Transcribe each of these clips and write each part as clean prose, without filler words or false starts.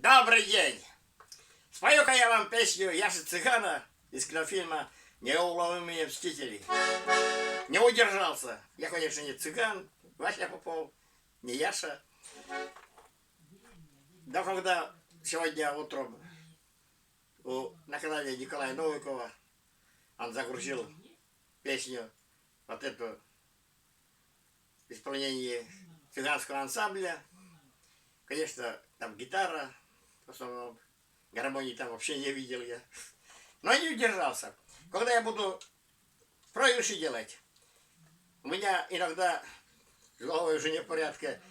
Добрый день! Спою-ка я вам песню Яши Цыгана из кинофильма «Неуловимые мстители». Не удержался. Я, конечно, не цыган, Вася Попов, не Яша. Да когда сегодня утром на канале Николая Новикова он загрузил песню, вот эту, в исполнении цыганского ансамбля. Конечно, там гитара, в основном, гармонии там вообще не видел я. Но не удержался. Когда я буду проигрыши делать, у меня иногда с головой уже не в порядке.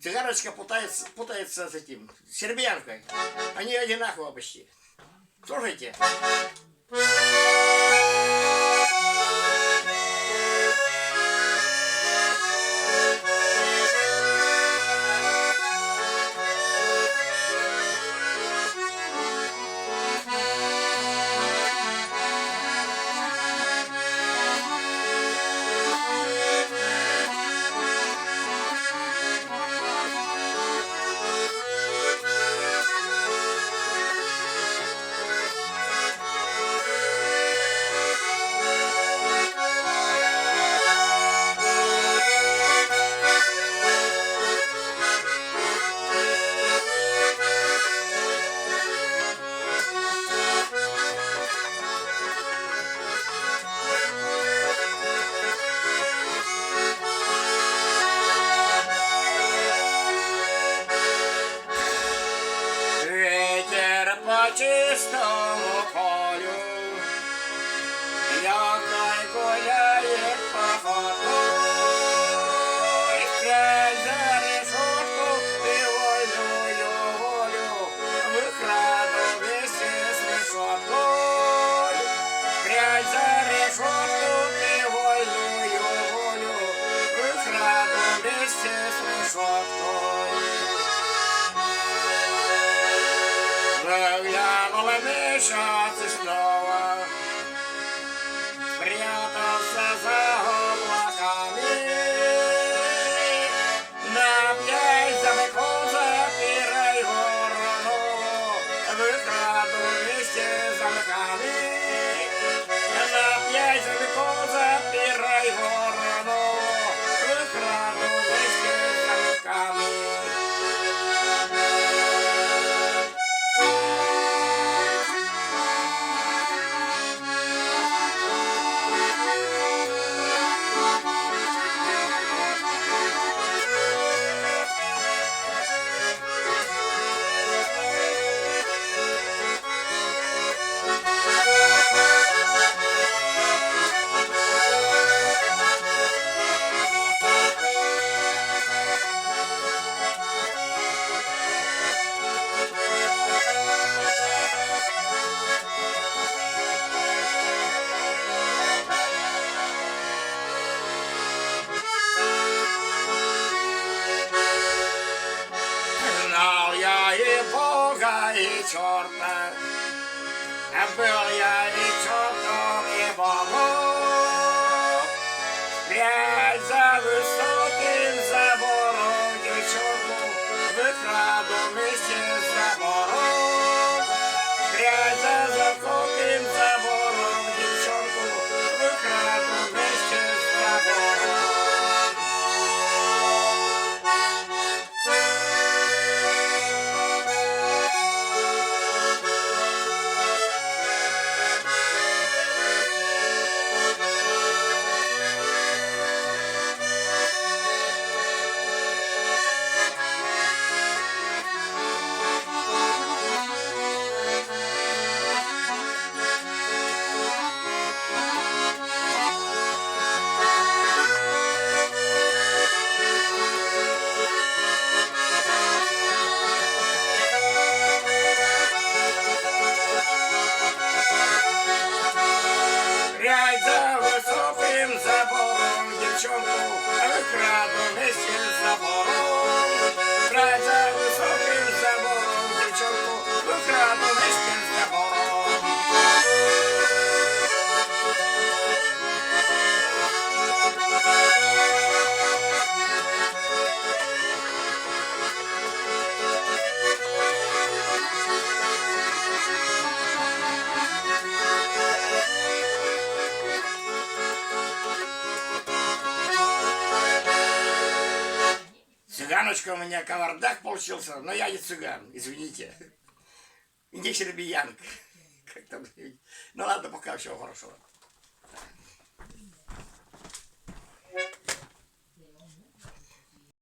Цыганочка путается с этим, с сербиянкой. Они одинаково почти. Слушайте. По чистому полю якой гуляет по ходу, прячь за решетку ты вольную волю, выкраду вместе с решеткой. Прячь за решетку ты вольную волю, выкраду вместе с решеткой. Заглянула месяц и снова спрятался за облаками. Напьяй за быком, запирай ворону, выкраду вместе с замками. Напьяй за быком, запирай ворону, выкраду вместе с замками. И черта, был я и чертом, и богом. Прячь за высоким забором девчонку, выкраду вместе с забором. Прячь за высоким забором девчонку, выкраду вместе с забором. Цыганочка у меня кавардак получился, но я не цыган, извините. И не чербиянка. Как там? Ну ладно, пока всего хорошего.